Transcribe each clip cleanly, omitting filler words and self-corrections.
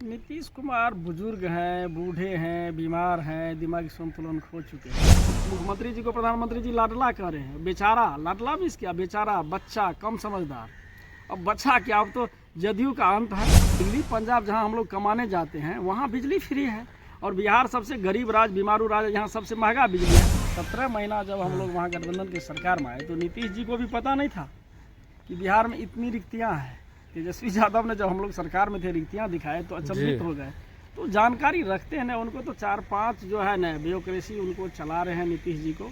नीतीश कुमार बुजुर्ग हैं, बूढ़े हैं, बीमार हैं, दिमागी संतुलन खो चुके हैं। मुख्यमंत्री जी को प्रधानमंत्री जी लाडला कह रहे हैं। बेचारा, लाडला भी क्या, बेचारा बच्चा, कम समझदार। अब बच्चा क्या, अब तो जदयू का अंत है। दिल्ली पंजाब जहां हम लोग कमाने जाते हैं वहां बिजली फ्री है, और बिहार सबसे गरीब राज्य, बीमारू राज्य, जहाँ सबसे महंगा बिजली है। 17 महीना जब हम लोग वहाँ गठबंधन की सरकार में आए तो नीतीश जी को भी पता नहीं था कि बिहार में इतनी रिक्तियाँ हैं। तेजस्वी यादव ने जब हम लोग सरकार में थे रिक्तियाँ दिखाए तो अचंभित हो गए। तो जानकारी रखते हैं ना उनको, तो 4-5 जो है ना ब्यूरोक्रेसी उनको चला रहे हैं नीतीश जी को।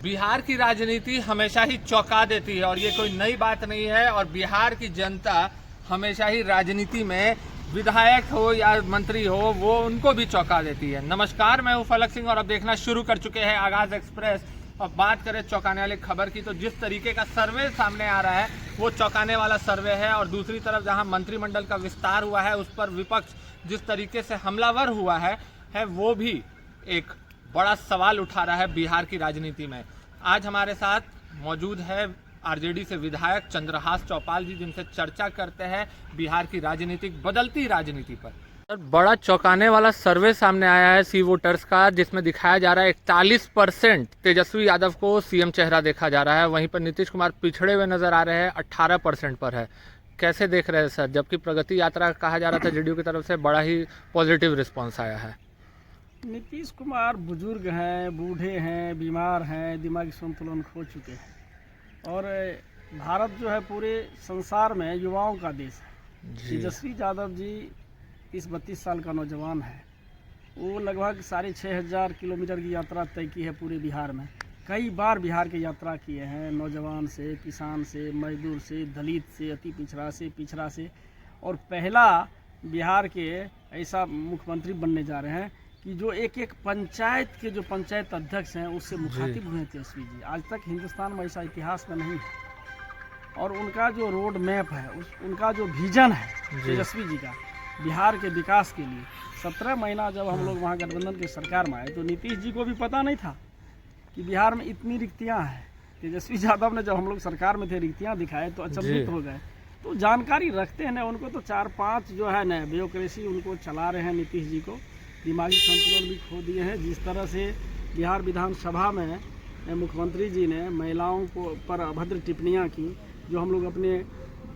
बिहार की राजनीति हमेशा ही चौंका देती है और ये कोई नई बात नहीं है। और बिहार की जनता हमेशा ही राजनीति में विधायक हो या मंत्री हो वो उनको भी चौंका देती है। नमस्कार, मैं हूं फलक सिंह और अब देखना शुरू कर चुके हैं आगाज एक्सप्रेस। और बात करें चौंकाने वाली खबर की, तो जिस तरीके का सर्वे सामने आ रहा है वो चौंकाने वाला सर्वे है। और दूसरी तरफ जहां मंत्रिमंडल का विस्तार हुआ है उस पर विपक्ष जिस तरीके से हमलावर हुआ है वो भी एक बड़ा सवाल उठा रहा है बिहार की राजनीति में। आज हमारे साथ मौजूद है आरजेडी से विधायक चंद्रहास चौपाल जी, जिनसे चर्चा करते हैं बिहार की राजनीतिक बदलती राजनीति पर। बड़ा चौंकाने वाला सर्वे सामने आया है सी वोटर्स का, जिसमें दिखाया जा रहा है 41% तेजस्वी यादव को सीएम चेहरा देखा जा रहा है। वहीं पर नीतीश कुमार पिछड़े हुए नजर आ रहे हैं, 18% पर है। कैसे देख रहे हैं सर, जबकि प्रगति यात्रा कहा जा रहा था जेडीयू की तरफ से, बड़ा ही पॉजिटिव रिस्पॉन्स आया है। नीतीश कुमार बुजुर्ग हैं, बूढ़े हैं, बीमार हैं, दिमागी संतुलन खो चुके हैं। और भारत जो है पूरे संसार में युवाओं का देश है। तेजस्वी यादव जी 30-32 साल का नौजवान है। वो लगभग 6,500 किलोमीटर की यात्रा तय की है पूरे बिहार में। कई बार बिहार की यात्रा किए हैं, नौजवान से, किसान से, मजदूर से, दलित से, अति पिछड़ा से। और पहला बिहार के ऐसा मुख्यमंत्री बनने जा रहे हैं कि जो एक पंचायत के जो पंचायत अध्यक्ष हैं उससे मुखातिब हुए तेजस्वी जी। आज तक हिंदुस्तान में ऐसा इतिहास में नहीं है। और उनका जो रोड मैप है, उनका जो विजन है तेजस्वी जी का बिहार के विकास के लिए, 17 महीना जब हम लोग वहाँ गठबंधन की सरकार में आए तो नीतीश जी को भी पता नहीं था कि बिहार में इतनी रिक्तियाँ हैं। तेजस्वी यादव ने जब हम लोग सरकार में थे रिक्तियाँ दिखाए तो अचंभित हो गए। तो जानकारी रखते हैं ना उनको, तो 4-5 जो है ना ब्यूरोक्रेसी उनको चला रहे हैं नीतीश जी को। दिमागी संतुलन भी खो दिए हैं। जिस तरह से बिहार विधानसभा में मुख्यमंत्री जी ने महिलाओं को पर अभद्र टिप्पणियाँ की, जो हम लोग अपने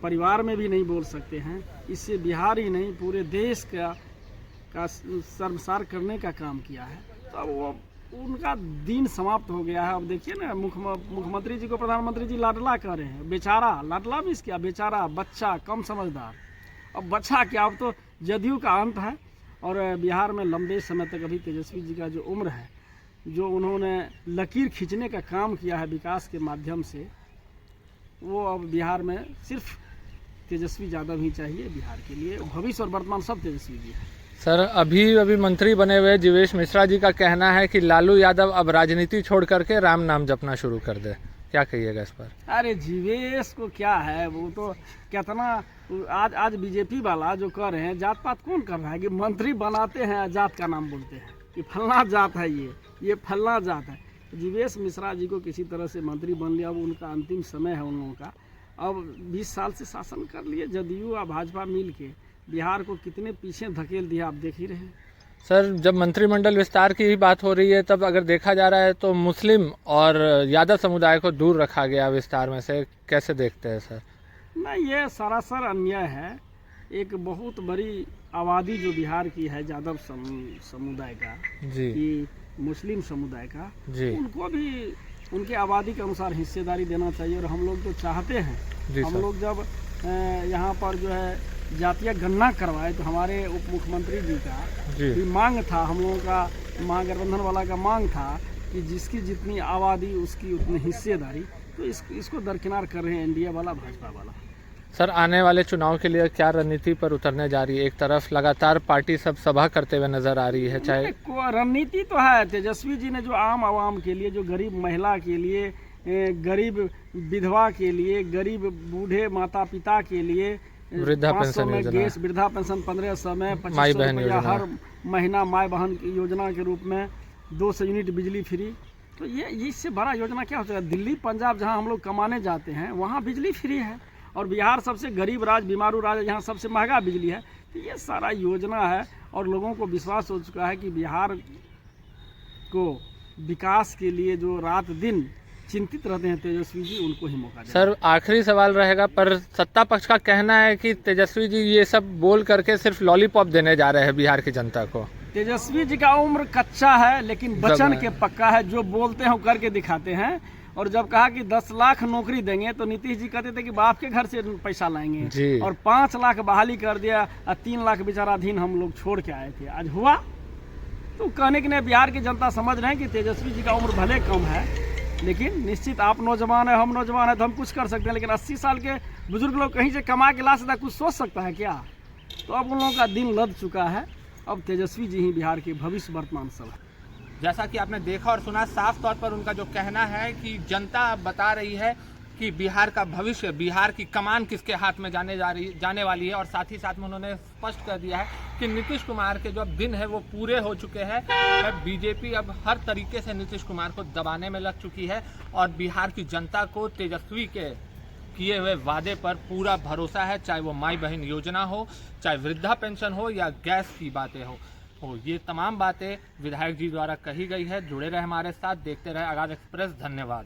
परिवार में भी नहीं बोल सकते हैं, इससे बिहार ही नहीं पूरे देश का शर्मसार करने का काम किया है। तो अब वो उनका दिन समाप्त हो गया है। अब देखिए ना, मुख्यमंत्री जी को प्रधानमंत्री जी लाडला कह रहे हैं। बेचारा, लाडला भी क्या, बेचारा बच्चा, कम समझदार। अब बच्चा क्या, अब तो जदयू का अंत है। और बिहार में लंबे समय तक अभी तेजस्वी जी का जो उम्र है, जो उन्होंने लकीर खींचने का काम किया है विकास के माध्यम से, वो अब बिहार में सिर्फ तेजस्वी यादव ही चाहिए बिहार के लिए। भविष्य और वर्तमान सब तेजस्वी जी है। सर, अभी मंत्री बने हुए जीवेश मिश्रा जी का कहना है कि लालू यादव अब राजनीति छोड़ करके राम नाम जपना शुरू कर दे। क्या कहिएगा इस पर? अरे जीवेश को क्या है, वो तो कितना आज बीजेपी वाला जो कर रहे हैं, जात पात कौन कर रहा है कि मंत्री बनाते हैं जात का नाम बोलते हैं कि फलना जात है, ये फलना जात है। जीवेश मिश्रा जी को किसी तरह से मंत्री बन लिया। अब उनका अंतिम समय है उन लोगों का। अब 20 साल से शासन कर लिए जदयू और भाजपा मिल के बिहार को कितने पीछे धकेल दिया, आप देख ही रहे हैं। सर, जब मंत्रिमंडल विस्तार की ही बात हो रही है तब अगर देखा जा रहा है तो मुस्लिम और यादव समुदाय को दूर रखा गया विस्तार में से। कैसे देखते हैं सर? नहीं, ये सरासर अन्याय है। एक बहुत बड़ी आबादी जो बिहार की है यादव समुदाय का जी, कि मुस्लिम समुदाय का जी, उनको भी उनके आबादी के अनुसार हिस्सेदारी देना चाहिए। और हम लोग तो चाहते हैं, हम लोग जब यहाँ पर जो है जातीय गणना करवाए तो हमारे उप मुख्यमंत्री जी का भी मांग था, हम लोगों का महागठबंधन वाला का मांग था कि जिसकी जितनी आबादी उसकी उतनी हिस्सेदारी। तो इसको दरकिनार कर रहे हैं एनडीए वाला, भाजपा वाला। सर, आने वाले चुनाव के लिए क्या रणनीति पर उतरने जा रही है? एक तरफ लगातार पार्टी सब सभा करते हुए नजर आ रही है, चाहे रणनीति तो है। तेजस्वी जी ने जो आम आवाम के लिए, जो गरीब महिला के लिए, गरीब विधवा के लिए, गरीब बूढ़े माता पिता के लिए वृद्धा पेंशन योजना, गैस वृद्धा पेंशन 1500 में 2500 रुपया हर महीना माई बहन की योजना के रूप में 200 यूनिट बिजली फ्री। तो ये इससे बड़ा योजना क्या हो सकता है? दिल्ली पंजाब जहां हम लोग कमाने जाते हैं वहां बिजली फ्री है। और बिहार सबसे गरीब राज्य, बीमारू राज्य, यहाँ सबसे महंगा बिजली है। तो ये सारा योजना है और लोगों को विश्वास हो चुका है कि बिहार को विकास के लिए जो रात दिन चिंतित रहते हैं तेजस्वी जी, उनको ही मौका दें। सर आखिरी सवाल रहेगा, पर सत्ता पक्ष का कहना है कि तेजस्वी जी ये सब बोल करके सिर्फ लॉलीपॉप देने जा रहे हैं बिहार की जनता को। तेजस्वी जी का उम्र कच्चा है लेकिन वचन के पक्का है, जो बोलते हैं वो करके दिखाते हैं। और जब कहा कि 10 लाख नौकरी देंगे तो नीतीश जी कहते थे कि बाप के घर से पैसा लाएंगे जी। और 5 लाख बहाली कर दिया और 3 लाख विचाराधीन हम लोग छोड़ के आए थे, आज हुआ। तो कहने के लिए बिहार की जनता समझ रहे हैं कि तेजस्वी जी का उम्र भले कम है लेकिन निश्चित आप नौजवान है, हम नौजवान है तो हम कुछ कर सकते हैं, लेकिन 80 साल के बुजुर्ग लोग कहीं से कमा के ला सकता, कुछ सोच सकता है क्या? तो अब उन लोगों का दिन लद चुका है, अब तेजस्वी जी ही बिहार के भविष्य वर्तमान सब है। जैसा कि आपने देखा और सुना, साफ तौर पर उनका जो कहना है कि जनता बता रही है कि बिहार का भविष्य, बिहार की कमान किसके हाथ में जाने वाली है। और साथ ही साथ में उन्होंने स्पष्ट कर दिया है कि नीतीश कुमार के जो अब दिन है वो पूरे हो चुके हैं। बीजेपी अब हर तरीके से नीतीश कुमार को दबाने में लग चुकी है और बिहार की जनता को तेजस्वी के किए हुए वादे पर पूरा भरोसा है, चाहे वो माई बहन योजना हो, चाहे वृद्धा पेंशन हो या गैस की बातें हो। ये तमाम बातें विधायक जी द्वारा कही गई है। जुड़े रहे हमारे साथ, देखते रहे आगाज एक्सप्रेस। धन्यवाद।